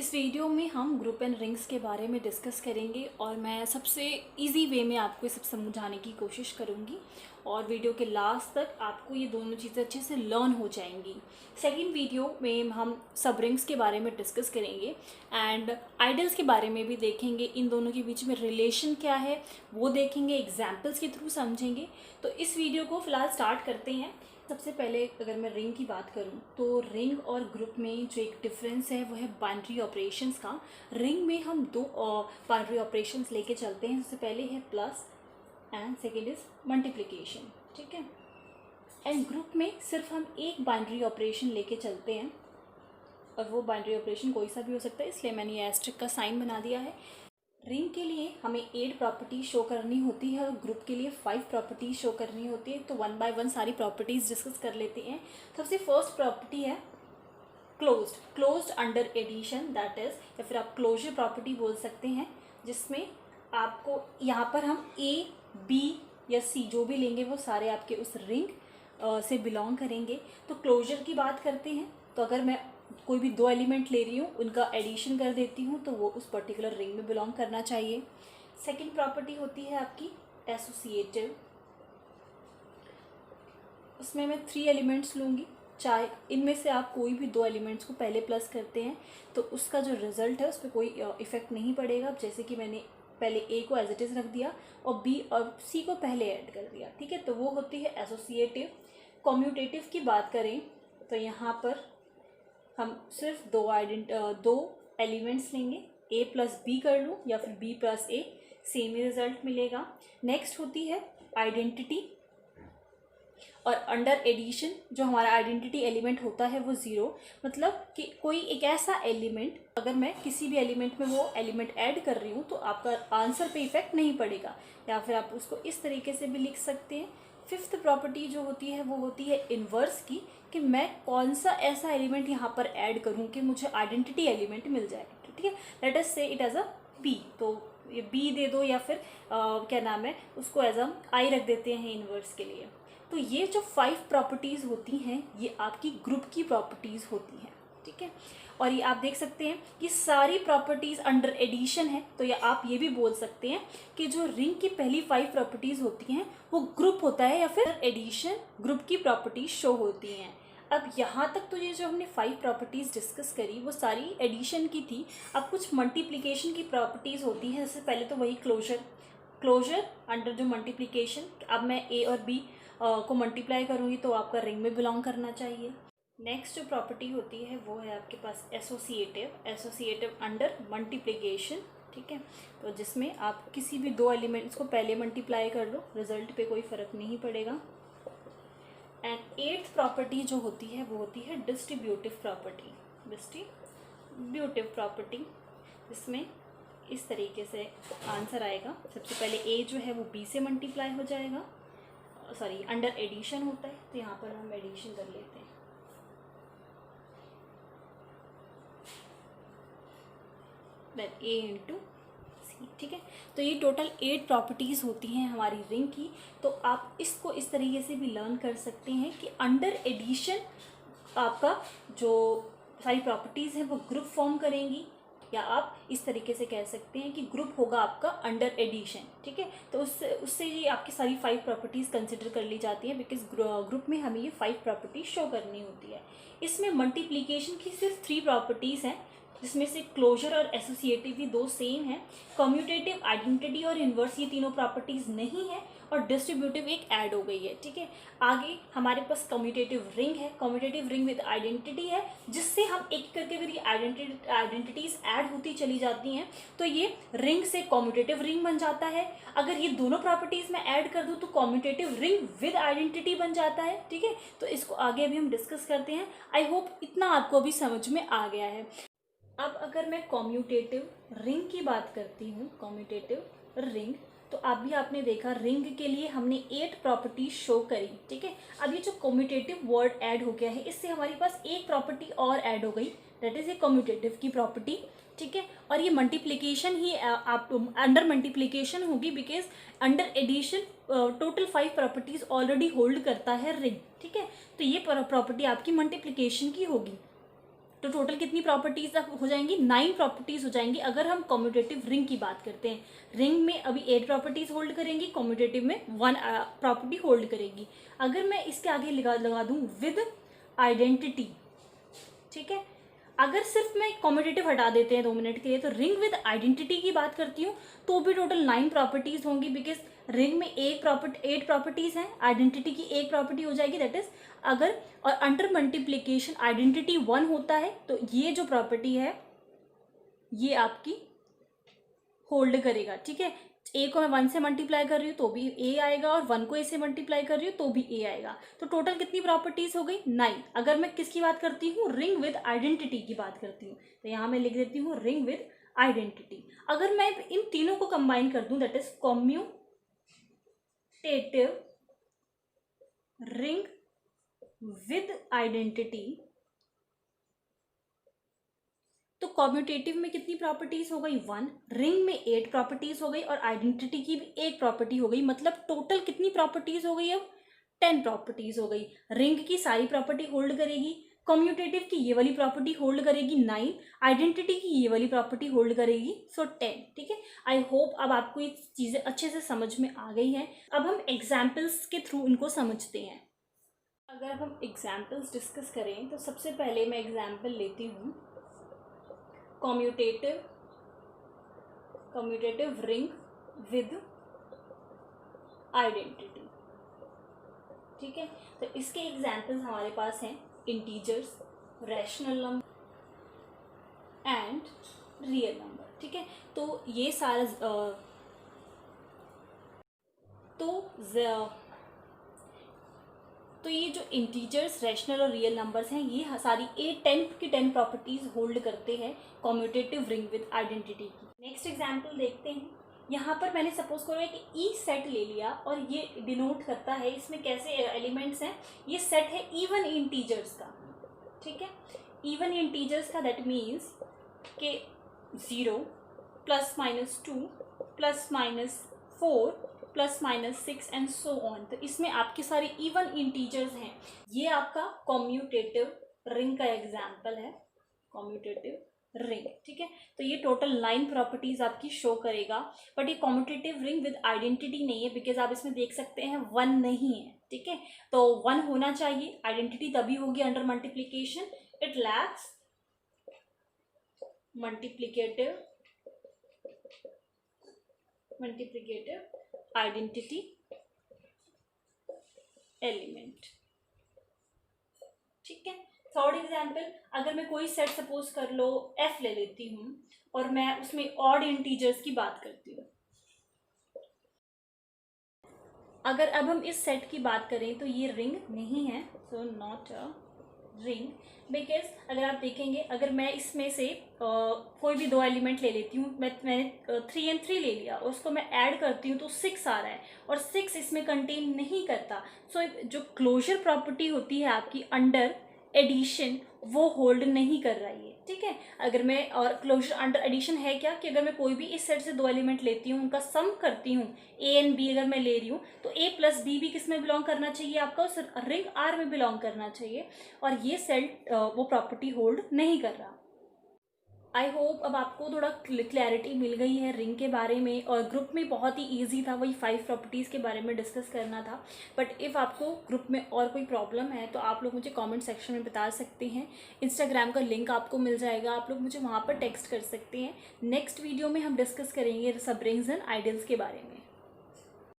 इस वीडियो में हम ग्रुप एंड रिंग्स के बारे में डिस्कस करेंगे और मैं सबसे इजी वे में आपको ये सब समझाने की कोशिश करूँगी और वीडियो के लास्ट तक आपको ये दोनों चीज़ें अच्छे से लर्न हो जाएंगी। सेकंड वीडियो में हम सब रिंग्स के बारे में डिस्कस करेंगे एंड आइडल्स के बारे में भी देखेंगे। इन दोनों के बीच में रिलेशन क्या है वो देखेंगे, एग्जाम्पल्स के थ्रू समझेंगे। तो इस वीडियो को फ़िलहाल स्टार्ट करते हैं। सबसे पहले अगर मैं रिंग की बात करूं तो रिंग और ग्रुप में जो एक डिफरेंस है वो है बाइनरी ऑपरेशंस का। रिंग में हम दो बाइनरी ऑपरेशंस लेके चलते हैं। सबसे पहले है plus and second is multiplication, ठीक है। एंड ग्रुप में सिर्फ हम एक बाइनरी ऑपरेशन लेके चलते हैं और वो बाइनरी ऑपरेशन कोई सा भी हो सकता है, इसलिए मैंने ये एस्ट्रिक का साइन बना दिया है। रिंग के लिए हमें 8 प्रॉपर्टी शो करनी होती है और ग्रुप के लिए 5 प्रॉपर्टी शो करनी होती है। तो वन बाय वन सारी प्रॉपर्टीज डिस्कस कर लेते हैं। सबसे फर्स्ट प्रॉपर्टी है closed under addition, that is या फिर आप क्लोजर प्रॉपर्टी बोल सकते हैं, जिसमें आपको यहाँ पर हम ए बी या सी जो भी लेंगे वो सारे आपके उस रिंग से बिलोंग करेंगे। तो क्लोजर की बात करते हैं तो अगर मैं कोई भी दो एलिमेंट ले रही हूँ उनका एडिशन कर देती हूँ तो वो उस पर्टिकुलर रिंग में बिलोंग करना चाहिए। सेकंड प्रॉपर्टी होती है आपकी एसोसिएटिव। उसमें मैं 3 एलिमेंट्स लूँगी, चाहे इनमें से आप कोई भी दो एलिमेंट्स को पहले प्लस करते हैं तो उसका जो रिजल्ट है उस पर कोई इफेक्ट नहीं पड़ेगा। जैसे कि मैंने पहले ए को एज इट इज़ रख दिया और बी और सी को पहले ऐड कर दिया, ठीक है, तो वो होती है एसोसिएटिव। कम्यूटेटिव की बात करें तो यहाँ पर हम सिर्फ दो एलिमेंट्स लेंगे, ए प्लस बी कर लूँ या फिर बी प्लस ए, सेम ही रिजल्ट मिलेगा। नेक्स्ट होती है आइडेंटिटी और अंडर एडिशन जो हमारा आइडेंटिटी एलिमेंट होता है वो 0, मतलब कि कोई एक ऐसा एलिमेंट, अगर मैं किसी भी एलिमेंट में वो एलिमेंट ऐड कर रही हूँ तो आपका आंसर पे इफेक्ट नहीं पड़ेगा, या फिर आप उसको इस तरीके से भी लिख सकते हैं। फिफ्थ प्रॉपर्टी जो होती है वो होती है इन्वर्स की, कि मैं कौन सा ऐसा एलिमेंट यहाँ पर ऐड करूँ कि मुझे आइडेंटिटी एलिमेंट मिल जाए, ठीक है। लेट अस से इट एज अ बी, तो ये बी दे दो या फिर क्या नाम है उसको एज अ आई रख देते हैं इन्वर्स के लिए। तो ये जो 5 प्रॉपर्टीज़ होती हैं ये आपकी ग्रुप की प्रॉपर्टीज़ होती हैं, ठीक है। और ये आप देख सकते हैं कि सारी प्रॉपर्टीज़ अंडर एडिशन है, तो ये आप ये भी बोल सकते हैं कि जो रिंग की पहली 5 प्रॉपर्टीज़ होती हैं वो ग्रुप होता है या फिर एडिशन ग्रुप की प्रॉपर्टीज शो होती हैं। अब यहाँ तक तो ये जो हमने 5 प्रॉपर्टीज़ डिस्कस करी वो सारी एडिशन की थी। अब कुछ मल्टीप्लिकेशन की प्रॉपर्टीज़ होती हैं। जैसे पहले तो वही क्लोजर अंडर जो मल्टीप्लिकेशन, अब मैं ए और बी को मल्टीप्लाई करूँगी तो आपका रिंग में बिलोंग करना चाहिए। नेक्स्ट जो प्रॉपर्टी होती है वो है आपके पास एसोसिएटिव अंडर मल्टीप्लिकेशन, ठीक है, तो जिसमें आप किसी भी दो एलिमेंट्स को पहले मल्टीप्लाई कर लो, रिजल्ट पे कोई फ़र्क नहीं पड़ेगा। एंड 8th प्रॉपर्टी जो होती है वो होती है डिस्ट्रीब्यूटिव प्रॉपर्टी, जिसमें इस तरीके से आंसर आएगा। सबसे पहले ए जो है वो बी से मल्टीप्लाई हो जाएगा, सॉरी अंडर एडिशन होता है तो यहाँ पर हम एडिशन कर लेते हैं। देन ए इंटू सी, ठीक है। तो ये टोटल 8 प्रॉपर्टीज़ होती हैं हमारी रिंग की। तो आप इसको इस तरीके से भी लर्न कर सकते हैं कि अंडर एडिशन आपका जो सारी प्रॉपर्टीज़ हैं वो ग्रुप फॉर्म करेंगी, या आप इस तरीके से कह सकते हैं कि ग्रुप होगा आपका अंडर एडिशन, ठीक है। तो उससे ये आपकी सारी 5 प्रॉपर्टीज़ कंसिडर कर ली जाती हैं, बिकॉज ग्रुप में हमें ये 5 प्रॉपर्टीज शो करनी होती है। इसमें मल्टीप्लिकेशन की सिर्फ 3 प्रॉपर्टीज़ हैं, जिसमें से क्लोजर और एसोसिएटिव भी 2 सेम है। कम्यूटेटिव, आइडेंटिटी और इन्वर्स ये तीनों प्रॉपर्टीज़ नहीं है और डिस्ट्रीब्यूटिव एक ऐड हो गई है, ठीक है। आगे हमारे पास कम्यूटेटिव रिंग है, कम्यूटेटिव रिंग विद आइडेंटिटी है, जिससे हम एक करके मेरी आइडेंटिटीज़ ऐड होती चली जाती हैं तो ये रिंग से कम्यूटेटिव रिंग बन जाता है। अगर ये दोनों प्रॉपर्टीज़ मैं ऐड कर दूँ तो कम्यूटेटिव रिंग विद आइडेंटिटी बन जाता है, ठीक है। तो इसको आगे अभी हम डिस्कस करते हैं। आई होप इतना आपको अभी समझ में आ गया है। अब अगर मैं कम्यूटेटिव रिंग की बात करती हूँ, कम्यूटेटिव रिंग, तो अभी आपने देखा रिंग के लिए हमने 8 प्रॉपर्टी शो करी, ठीक है। अब ये जो कम्यूटेटिव वर्ड ऐड हो गया है इससे हमारे पास एक प्रॉपर्टी और ऐड हो गई, दैट इज ए कम्यूटेटिव की प्रॉपर्टी, ठीक है। और ये मल्टीप्लिकेशन ही आप अंडर मल्टीप्लिकेशन होगी, because under addition total 5 properties already hold करता है रिंग, ठीक है। तो ये प्रॉपर्टी आपकी मल्टीप्लिकेशन की होगी। तो टोटल कितनी प्रॉपर्टीज हो जाएंगी, 9 प्रॉपर्टीज हो जाएंगी अगर हम कम्यूटेटिव रिंग की बात करते हैं। रिंग में अभी 8 प्रॉपर्टीज होल्ड करेंगी, कम्यूटेटिव में 1 प्रॉपर्टी होल्ड करेगी। अगर मैं इसके आगे लगा दूं विद आइडेंटिटी, ठीक है, अगर सिर्फ मैं कम्यूटेटिव हटा देते हैं 2 मिनट के लिए, तो रिंग विद आइडेंटिटी की बात करती हूँ तो भी टोटल 9 प्रॉपर्टीज होंगी, बिकॉज रिंग में 8 प्रॉपर्टीज हैं, आइडेंटिटी की 1 प्रॉपर्टी हो जाएगी, दैट इज अगर और अंडर मल्टीप्लीकेशन आइडेंटिटी 1 होता है तो ये जो प्रॉपर्टी है ये आपकी होल्ड करेगा, ठीक है। ए को मैं 1 से मल्टीप्लाई कर रही हूँ तो भी ए आएगा, और 1 को ए से मल्टीप्लाई कर रही हूँ तो भी ए आएगा। तो टोटल कितनी प्रॉपर्टीज हो गई, 9। अगर मैं किसकी बात करती हूँ, रिंग विद आइडेंटिटी की बात करती हूँ, तो यहाँ मैं लिख देती हूँ रिंग विद आइडेंटिटी। अगर मैं इन तीनों को कंबाइन कर दूं, that is commutative ring with identity, तो कम्यूटेटिव में कितनी प्रॉपर्टीज हो गई, 1, रिंग में 8 प्रॉपर्टीज हो गई, और आइडेंटिटी की भी 1 प्रॉपर्टी हो गई। मतलब टोटल कितनी प्रॉपर्टीज हो गई, अब 10 प्रॉपर्टीज हो गई। रिंग की सारी प्रॉपर्टी होल्ड करेगी, कम्यूटेटिव की ये वाली प्रॉपर्टी होल्ड करेगी 9, आइडेंटिटी की ये वाली प्रॉपर्टी होल्ड करेगी 10, ठीक है। आई होप अब आपको ये चीज़ें अच्छे से समझ में आ गई हैं। अब हम एग्जाम्पल्स के थ्रू इनको समझते हैं। अगर हम एग्जाम्पल्स डिस्कस करें तो सबसे पहले मैं एग्जाम्पल लेती हूँ कम्यूटेटिव रिंग विद आइडेंटिटी, ठीक है। तो इसके एग्जाम्पल्स हमारे पास हैं integers, rational number and real number, ठीक है। तो ये सारा तो ये जो इंटीजर्स, रैशनल और रियल नंबर्स हैं, ये सारी 10 की 10 प्रॉपर्टीज होल्ड करते हैं कम्यूटेटिव रिंग विद आइडेंटिटी की। नेक्स्ट एग्जांपल देखते हैं। यहाँ पर मैंने सपोज करो कि ई सेट ले लिया, और ये डिनोट करता है इसमें कैसे एलिमेंट्स हैं। ये सेट है इवन इंटीजर्स का, ठीक है, इवन इंटीजर्स का। दैट मीन्स के 0 ±2 ±4 ±6 एंड सो ऑन। तो इसमें आपके सारे इवन इंटीजर्स हैं। ये आपका कम्यूटेटिव रिंग का एग्जाम्पल है, कम्यूटेटिव रिंग, ठीक है। तो ये टोटल 9 प्रॉपर्टीज आपकी शो करेगा, बट ये कम्यूटेटिव रिंग विद आइडेंटिटी नहीं है, बिकॉज आप इसमें देख सकते हैं 1 नहीं है, ठीक है। तो 1 होना चाहिए, आइडेंटिटी तभी होगी under multiplication. It lacks multiplicative identity element, ठीक है। थर्ड एग्जाम्पल, अगर मैं कोई सेट सपोज कर लो एफ ले लेती हूँ, और मैं उसमें ऑड इंटीजर्स की बात करती हूँ। अगर अब हम इस सेट की बात करें तो ये रिंग नहीं है, so not a ring, because अगर आप देखेंगे, अगर मैं इसमें से कोई भी 2 एलिमेंट ले लेती हूँ, मैंने 3 and 3 ले लिया, और उसको मैं ऐड करती हूँ तो 6 आ रहा है, और 6 इसमें कंटेन नहीं करता। सो जो क्लोजर प्रॉपर्टी होती है आपकी अंडर एडिशन, वो होल्ड नहीं कर रहा है, ठीक है। अगर मैं, और क्लोजर अंडर एडिशन है क्या, कि अगर मैं कोई भी इस सेट से 2 एलिमेंट लेती हूँ, उनका सम करती हूँ, ए एंड बी अगर मैं ले रही हूँ, तो ए प्लस बी भी किस में बिलोंग करना चाहिए, आपका उस रिंग आर में बिलोंग करना चाहिए, और ये सेट वो प्रॉपर्टी होल्ड नहीं कर रहा। आई होप अब आपको थोड़ा क्लैरिटी मिल गई है रिंग के बारे में, और ग्रुप में बहुत ही इजी था, वही 5 प्रॉपर्टीज़ के बारे में डिस्कस करना था। बट इफ़ आपको ग्रुप में और कोई प्रॉब्लम है तो आप लोग मुझे कमेंट सेक्शन में बता सकते हैं। इंस्टाग्राम का लिंक आपको मिल जाएगा, आप लोग मुझे वहाँ पर टेक्स्ट कर सकते हैं। नेक्स्ट वीडियो में हम डिस्कस करेंगे सब रिंग्स एंड आइडल्स के बारे में।